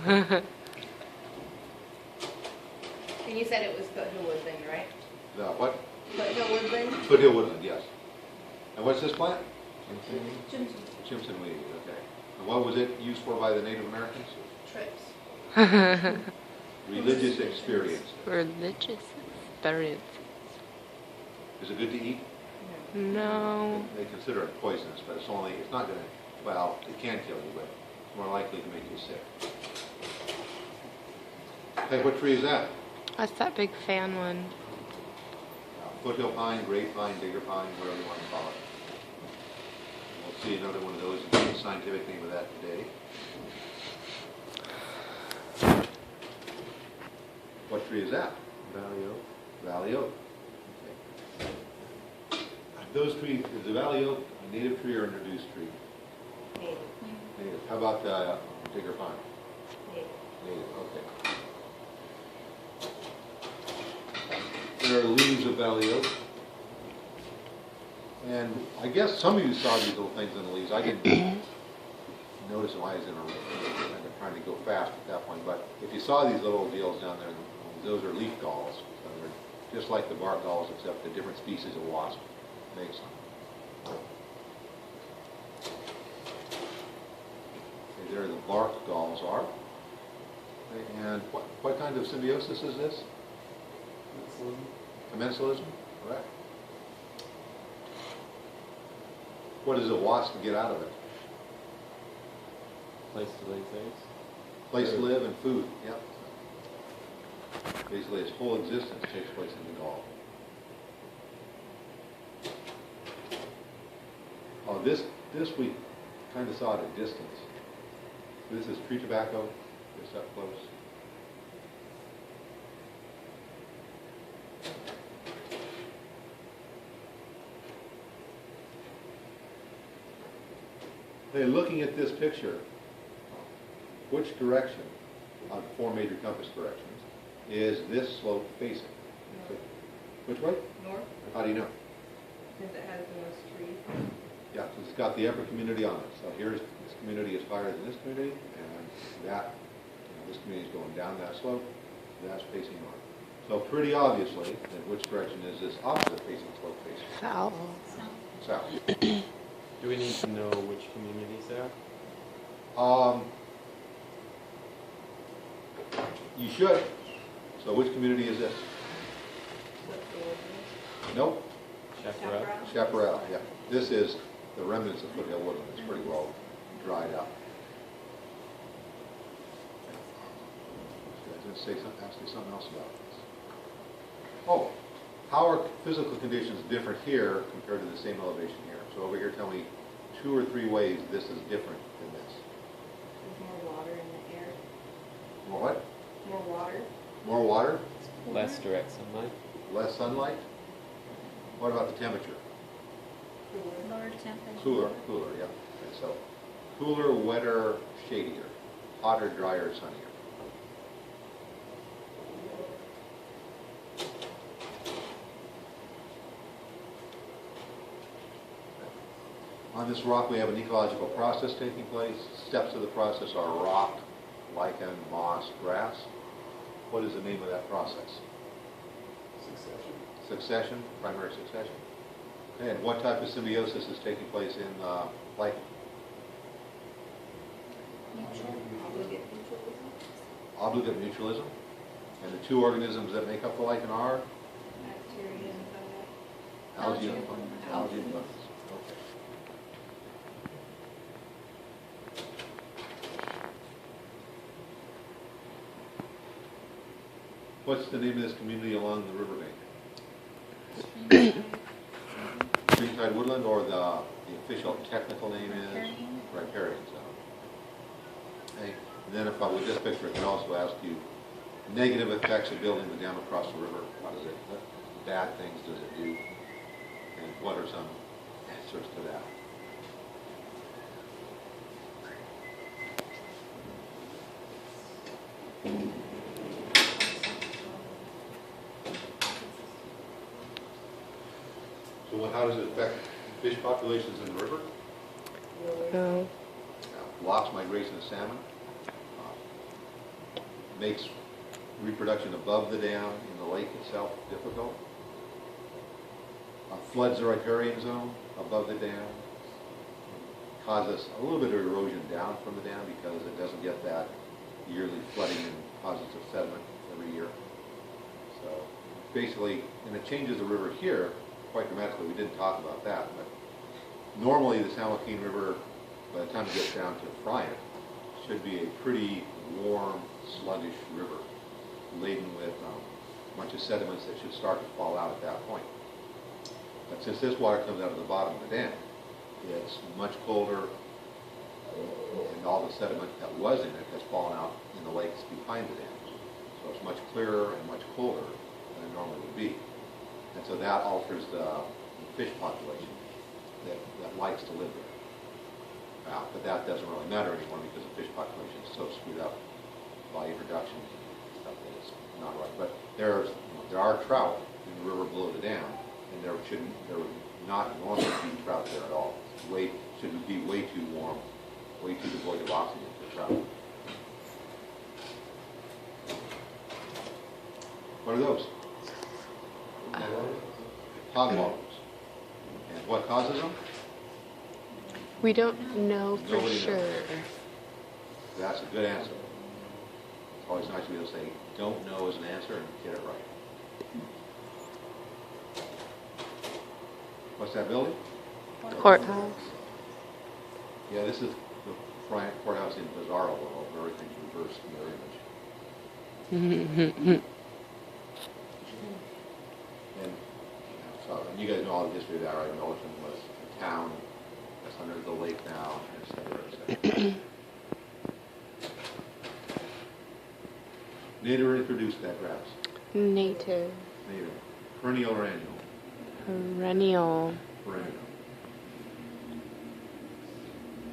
And you said it was foothill woodland, right? The what? Foothill woodland? Foothill woodland, yes. And what's this plant? Jimson. Chimson weed, okay. And what was it used for by the Native Americans? Trips. Religious experience. Religious experience. Is it good to eat? No. They consider it poisonous, but it's not going to, well, it can kill you, but it's more likely to make you sick. Okay, what tree is that? That's that big fan one. Foothill pine, great pine, digger pine, whatever you want to call it. We'll see another one of those and get the scientific name of that today. What tree is that? Valley oak. Valley oak. Okay. Those trees, is the valley oak a native tree or an introduced tree? Native. Native. How about the digger pine? Native. Native, okay. There are leaves of valley oak. And I guess some of you saw these little things in the leaves. I didn't notice them. I was trying to go fast at that point. But if you saw these little deals down there, those are leaf galls. So they're just like the bark galls, except a different species of wasp makes them. Okay, there the bark galls are. Okay, and what kind of symbiosis is this? Commensalism, correct. What does a wasp get out of it? Place to lay eggs. Place to live and food, yep. Basically, its whole existence takes place in the gall. Oh, this we kind of saw at a distance. This is tree tobacco, just up close. Okay, looking at this picture, which direction on 4 major compass directions is this slope facing? North. Which way? North, How do you know? because it has the most trees. Yeah, so it's got the upper community on it. So here's, this community is higher than this community, and that, this community is going down that slope, that's facing north. So pretty obviously, in which direction is this opposite facing slope facing? South. South. Do we need to know which communities they are? You should. So which community is this? Foothill woodland. Nope. Chaparral? Chaparral, yeah. This is the remnants of foothill woodland. It's pretty well dried up. I was going to say something, ask you something else about this. Oh, how are physical conditions different here compared to the same elevation here? So over here, tell me 2 or 3 ways this is different than this. There's more water in the air. More what? More water. More water? Less direct sunlight. Less sunlight? What about the temperature? Lower temperature. Cooler, yeah. Okay, so cooler, wetter, shadier. Hotter, drier, sunnier. On this rock, we have an ecological process taking place. Steps of the process are rock, lichen, moss, grass. What is the name of that process? Succession. Succession, primary succession. Okay, and what type of symbiosis is taking place in lichen? Obligate mutualism. Obligate mutualism. And the 2 organisms that make up the lichen are? Bacteria and fungi. Algae and fungus. Algae and fungus. Okay. What's the name of this community along the riverbank? Springtide woodland, or the official technical name is? Riparian zone. Okay. And then if I with this picture, I can also ask you negative effects of building the dam across the river. What is it? What bad things does it do? And what are some answers to that? So how does it affect fish populations in the river? No. Blocks migration of salmon. makes reproduction above the dam in the lake itself difficult. Floods the riparian zone above the dam, causes a little bit of erosion down from the dam because it doesn't get that yearly flooding and deposits of sediment every year. So basically, and it changes the river here quite dramatically. We didn't talk about that, but normally the San Joaquin River, by the time it gets down to Friant, should be a pretty warm, sluggish river, laden with a bunch of sediments that should start to fall out at that point. But since this water comes out of the bottom of the dam, it's much colder, and all the sediment that was in it has fallen out in the lakes behind the dam. So it's much clearer and much colder than it normally would be. And so that alters the fish population that likes to live there. But that doesn't really matter anymore because the fish population is so screwed up by introduction and stuff that it's not right. But there are trout in the river below the dam, and there would not normally be trout there at all. Should be way too warm, way too devoid of oxygen for trout. What are those? Hogwattles. And what causes them? We don't know for Nobody sure. knows. That's a good answer. It's always nice to be able to say, don't know as an answer and get it right. What's that building? Courthouse. Yeah, this is the Bryant Courthouse in Bizarro world, where everything's reversed in their image. And you guys know all the history of that, right? Millerton was a town that's under the lake now, et cetera, et cetera. Nader introduced that grass. Native. Nader. Perennial or annual? Perennial. Perennial.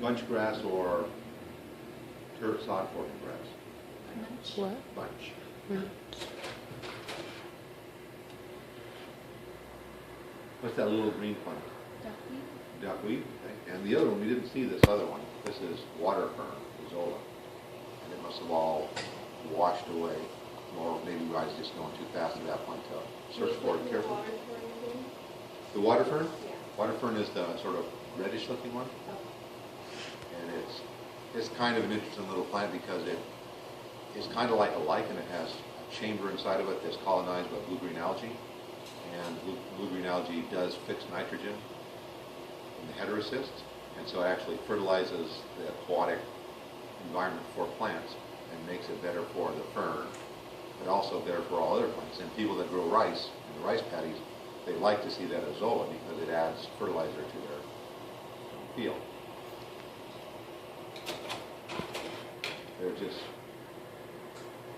Bunch grass or turf sod forking grass? What? Bunch. What's that little green plant? Duckweed. Duckweed. Okay. And the other one, we didn't see this other one. This is water fern, Zola. And it must have all washed away. Or maybe you guys just going too fast at that point to search for it carefully. The water fern? Yeah. Water fern is the sort of reddish looking one. And it's kind of an interesting little plant because it's kind of like a lichen. It has a chamber inside of it that's colonized by blue-green algae. And blue-green algae does fix nitrogen in the heterocysts, and so it actually fertilizes the aquatic environment for plants and makes it better for the fern, but also better for all other plants. And people that grow rice in the rice paddies, they like to see that azolla because it adds fertilizer to their field. They're just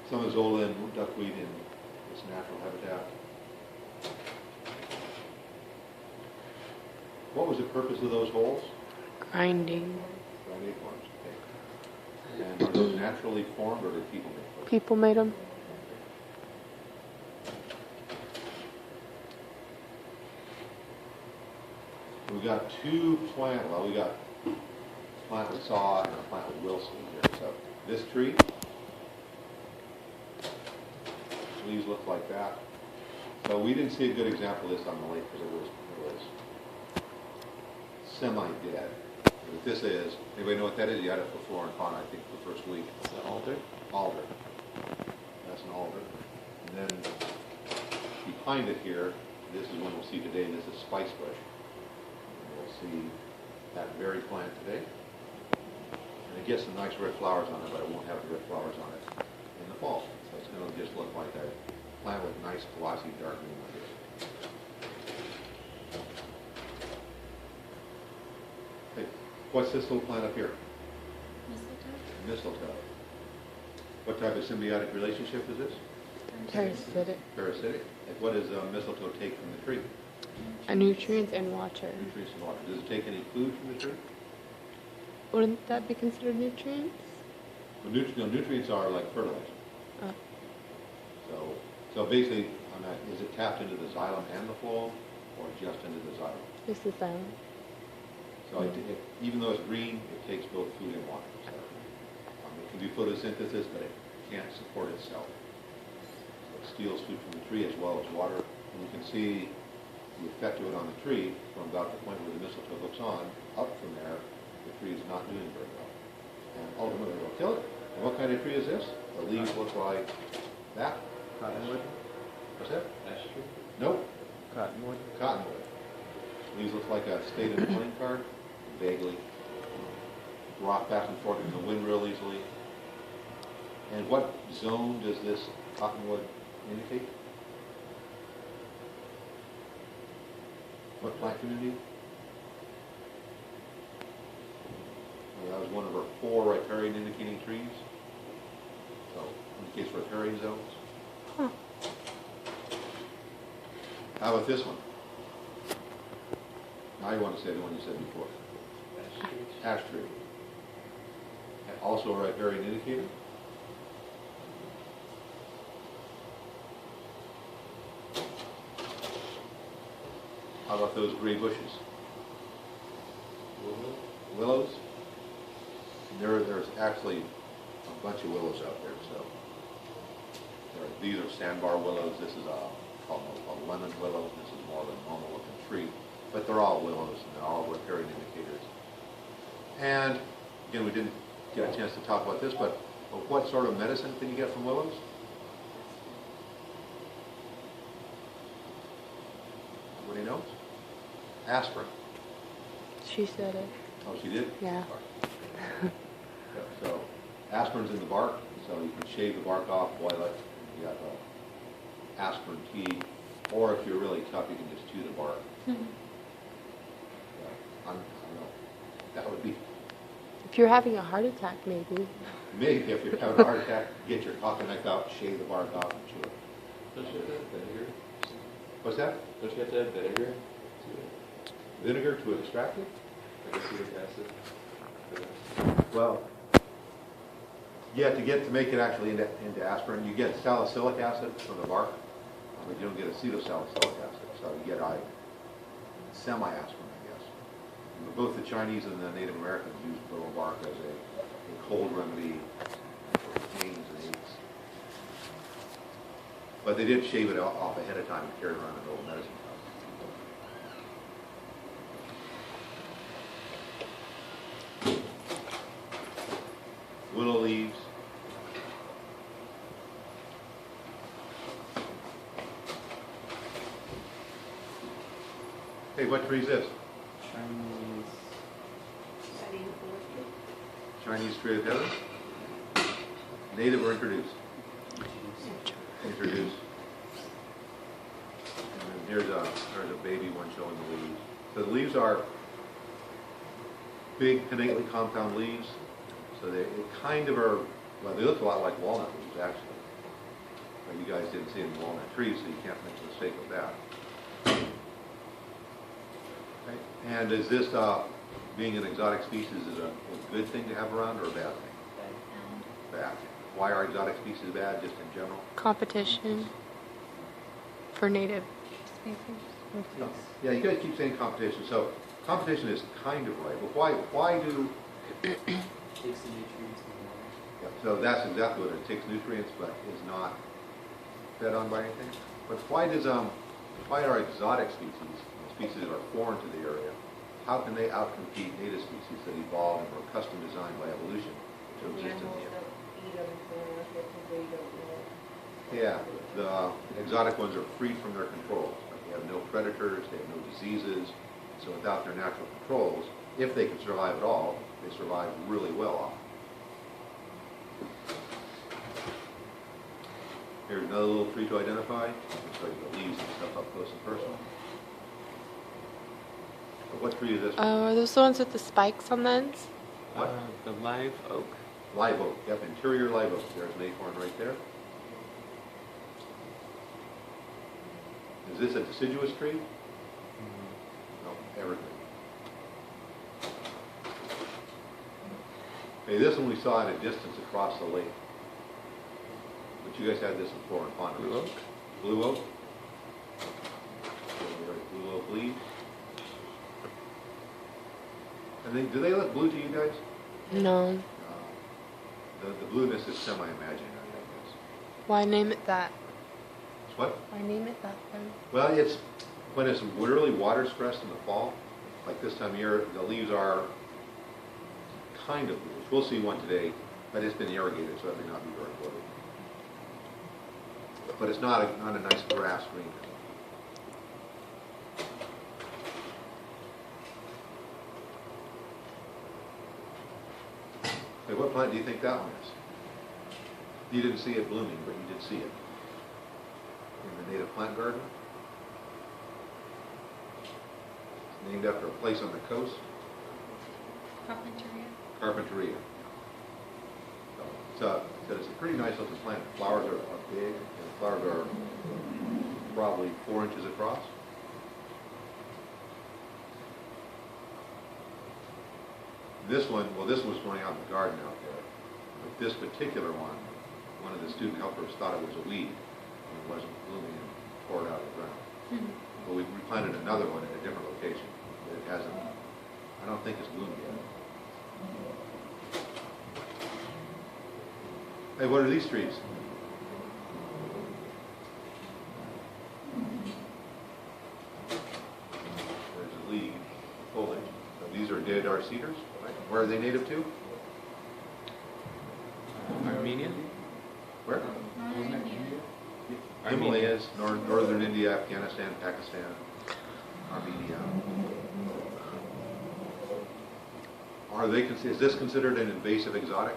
some azolla and duckweed in its natural habitat. What was the purpose of those holes? Grinding. Grinding forms, okay. And are those naturally formed or did people make those? People made them. We got two plant, well, we got a plant we saw and a plant we will see here. So this tree, leaves look like that. So we didn't see a good example of this on the lake because it was semi-dead. What this is, anybody know what that is? You had it for flora and fauna, I think, the first week. Is that alder? Alder. That's an alder. And then behind it here, this is one we'll see today, this is spice bush. And we'll see that very plant today. And it gets some nice red flowers on it, but it won't have the red flowers on it in the fall. So it's going to just look like a plant with nice glossy dark green leaves. Hey, what's this little plant up here? Mistletoe. Mistletoe. What type of symbiotic relationship is this? Parasitic. Parasitic. Like what does mistletoe take from the tree? Nutrients and water. Nutrients and water. Does it take any food from the tree? Wouldn't that be considered nutrients? Well, nutrients are like fertilizer. Oh. So basically, on that, is it tapped into the xylem and the phloem, or just into the xylem? This is them. So even though it's green, it takes both food and water. So it can do photosynthesis, but it can't support itself. So it steals food from the tree as well as water. And you can see the effect of it on the tree from about the point where the mistletoe hooks on, up from there, the tree is not doing very well. And ultimately it will kill it. And what kind of tree is this? The leaves look like that. Cottonwood? What's that? Ash tree? Nope. Cottonwood? Cottonwood. Leaves look like a state of playing card, vaguely. Rock back and forth in the wind real easily. And what zone does this cottonwood indicate? What plant community? Well, that was one of our 4 riparian indicating trees. So indicates riparian zones. Huh. How about this one? Now you want to say the one you said before. Ash tree? Ash tree. Also a riparian indicator. How about those gray bushes? Willow? Willows? There's actually a bunch of willows out there. So these are sandbar willows. This is called a lemon willow. This is more of a normal looking tree. But they're all willows and they're all riparian indicators. And again, we didn't get a chance to talk about this, but what sort of medicine can you get from willows? Everybody knows? Aspirin. She said it. Oh, she did? Yeah. Yeah, so aspirin's in the bark, so you can shave the bark off, boil it, you have aspirin tea, or if you're really tough, you can just chew the bark. I don't know. That would be, If you're having a heart attack, maybe. maybe if you're having a heart attack, get your coffee knife out, shave the bark off, and chew it. Don't you have to have vinegar? What's that? Don't you have to have vinegar to it? Vinegar to extract it? Like acetic acid? Well, yeah, to make it actually into aspirin, you get salicylic acid from the bark, but you don't get acetylsalicylic acid, so you get semi-aspirin, I guess. And both the Chinese and the Native Americans used willow bark as a cold remedy for pains and aches. But they did shave it off ahead of time and carry it around in old medicine pouch. Willow leaves. Hey, what tree is this? Chinese. Chinese tree of heaven? Native or introduced? Introduced. And then there's a baby one showing the leaves. So the leaves are big, pinnately compound leaves. So they kind of are, well, they look a lot like walnut leaves, actually. But you guys didn't see any walnut trees, so you can't make a mistake with that. Okay. And is this, being an exotic species, is a good thing to have around or a bad thing? Bad. Why are exotic species bad, just in general? Competition for native species. Yeah, you guys keep saying competition, so competition is kind of right, but why do... Takes the nutrients and water. Yeah, so that's exactly what it takes, nutrients, but is not fed on by anything. But why are exotic species that are foreign to the area, how can they outcompete native species that evolved and were custom designed by evolution to exist in the area? Yeah, the exotic ones are free from their controls. They have no predators, they have no diseases, so without their natural controls, if they can survive at all, they survive really well off. Here's another little tree to identify. I'll show you the leaves and stuff up close and personal. But what tree is this? Oh, are those the ones with the spikes on the ends? What? The live oak. Live oak. Yep, interior live oak. There's an acorn right there. Is this a deciduous tree? No, evergreen. Okay, this one we saw at a distance across the lake. But you guys had this before in Ponderosa. Blue oak? Blue oak. Blue oak leaves. And do they look blue to you guys? No. The blueness is semi-imaginary, I Why name it that? It's what? Why name it that then? Well, it's when it's really water stressed in the fall, like this time of year, the leaves are kind of bluish. We'll see one today, but it's been irrigated, so it may not be very blue. But it's not a nice grass green. Hey, what plant do you think that one is? You didn't see it blooming, but you did see it in the native plant garden. It's named after a place on the coast, Carpinteria. Carpinteria. So it's a pretty nice looking plant. The flowers are big, and the flowers are probably 4 inches across. This one, well, this was growing out in the garden out there. But this particular one of the student helpers thought it was a weed, and it wasn't blooming and tore it out of the ground. Mm-hmm. But we planted another one in a different location. It hasn't, I don't think it's bloomed yet. Hey, what are these trees? There's a leaf, foliage. So these are deodar cedars. Right? Where are they native to? Armenia? Where? Northern India. Himalayas, northern India, Afghanistan, Pakistan, Armenia. Are they? Is this considered an invasive exotic?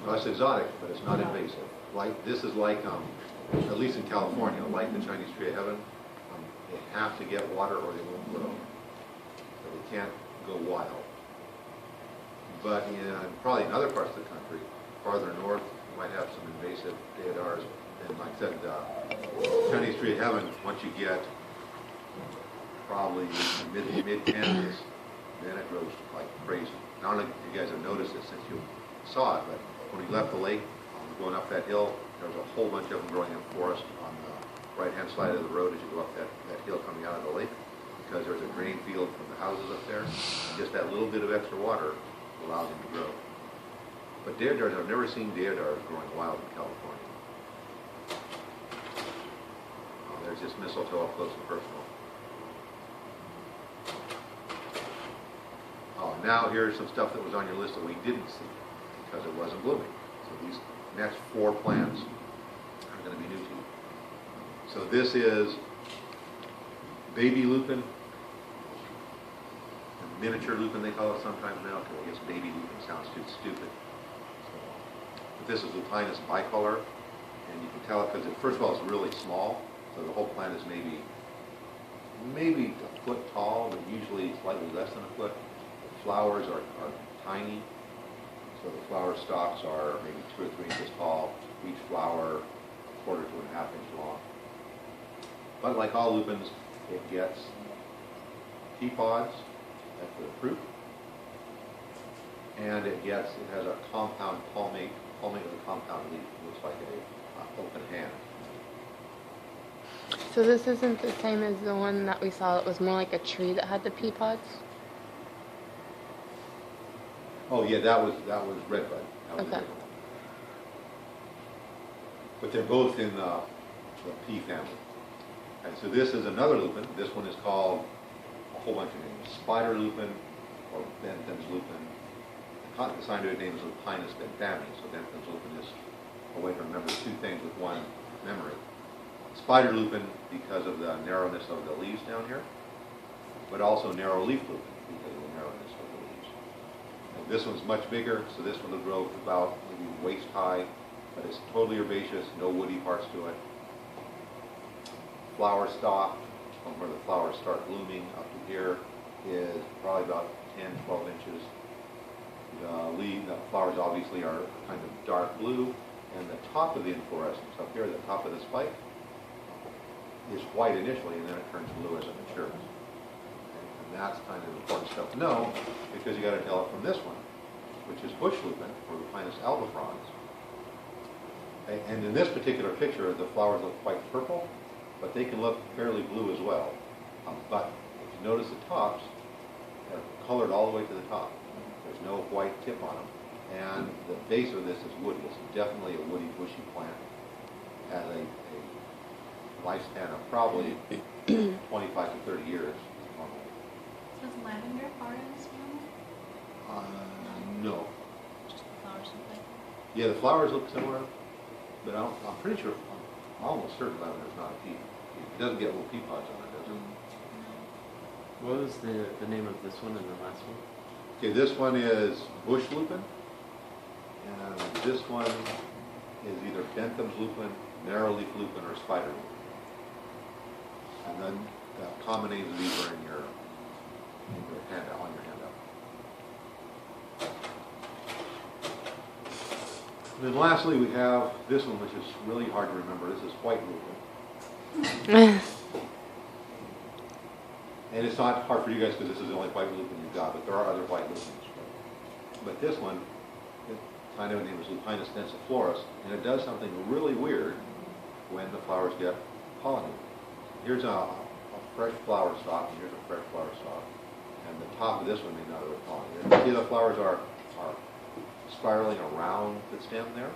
Well, it's exotic, but it's not invasive. Like this is like, at least in California, like the Chinese tree of heaven, they have to get water or they won't grow. So they can't go wild. But in probably in other parts of the country, farther north, you might have some invasive deodars. And like I said, Chinese tree of heaven, once you get probably mid-Kansas, then it grows like crazy. Now, I don't know if you guys have noticed it since you saw it, but when we left the lake, going up that hill, there was a whole bunch of them growing in forest on the right-hand side of the road as you go up that hill coming out of the lake, because there's a drain field from the houses up there, and just that little bit of extra water allows them to grow. But deodars, I've never seen deodars growing wild in California. There's just mistletoe up close and personal. Oh, now here's some stuff that was on your list that we didn't see because it wasn't blooming. So these next 4 plants are going to be new to you. So this is baby lupin, or miniature lupin they call it sometimes now, because I guess baby lupin sounds too stupid. But this is Lupinus bicolor, and you can tell it because, first of all, it's really small, so the whole plant is maybe a foot tall, but usually slightly less than a foot. The flowers are tiny, so the flower stalks are maybe 2 or 3 inches tall, each flower a quarter to 1/2 inch long. But like all lupins, it gets pea pods, that's the fruit, and it has a compound palmate with a compound leaf. It looks like a open hand. So this isn't the same as the one that we saw. It was more like a tree that had the pea pods. Oh yeah, that was redbud. That was Okay. redbud. But they're both in the pea family. And so this is another lupin. This one is called a whole bunch of names: spider lupin or Bentham's lupin. The scientific name is Lupinus benthami. So Bentham's lupin is a way to remember 2 things with one memory. Spider lupin because of the narrowness of the leaves down here, but also narrow leaf lupin because of the narrowness of the leaves. And this one's much bigger, so this one will grow about maybe waist high, but it's totally herbaceous, no woody parts to it. Flower stalk, from where the flowers start blooming up to here, is probably about 10, 12 inches. The flowers obviously are kind of dark blue, and the top of the inflorescence up here, the top of the spike, is white initially, and then it turns blue as it matures. And that's kind of important stuff to know, because you got to tell it from this one, which is bush lupin, or Lupinus albifrons. Okay, and in this particular picture, the flowers look quite purple, but they can look fairly blue as well. But if you notice the tops, they're colored all the way to the top. There's no white tip on them. And the base of this is woody. It's definitely a woody, bushy plant. Has a lifespan of probably 25 to 30 years normally. So is lavender part of this family? No. Just the flowers look like that? Yeah, the flowers look similar, but I'm pretty sure, I'm almost certain lavender is not a pea. It doesn't get little pea pods on it, does it? What was the name of this one and the last one? Okay, this one is bush lupin, and this one is either Bentham's lupin, narrowleaf lupin, or spider lupin. And then the common names of these are in your handout, on your handout. And then lastly, we have this one, which is really hard to remember. This is white lupin. And it's not hard for you guys because this is the only white lupin you've got, but there are other white lupins. But this one, kind of name is Lupinus densiflorus, and it does something really weird when the flowers get pollinated. Here's a fresh flower stalk, and here's a fresh flower stalk. And the top of this one may not have been pollinated. See, the flowers are spiraling around the stem there.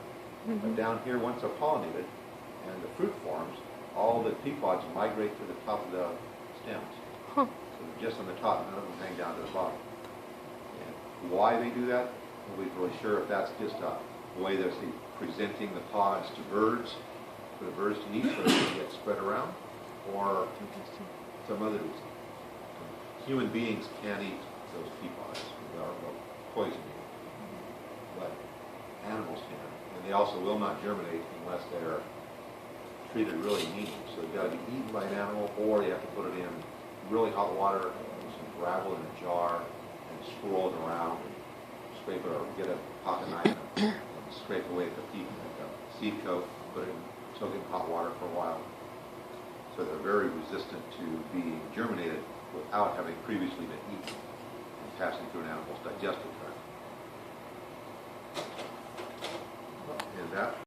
But down here, once they're pollinated and the fruit forms, all the pea pods migrate to the top of the stems. So they're just on the top, none of them hang down to the bottom. And why they do that, nobody's really sure if that's just a way they're presenting the pods to birds, for the birds to eat, so they get spread around, or some other reason. Human beings can't eat those pea pods, they'll poison you, but animals can. And they also will not germinate unless they're treated really mean. So they've got to be eaten by an animal, or you have to put it in really hot water, some gravel in a jar, and swirl it around, and scrape it, or get a pocket knife and scrape away at the peak, like a seed coat, put it in, soak it in hot water for a while. So they're very resistant to being germinated without having previously been eaten and passing through an animal's digestive tract. And that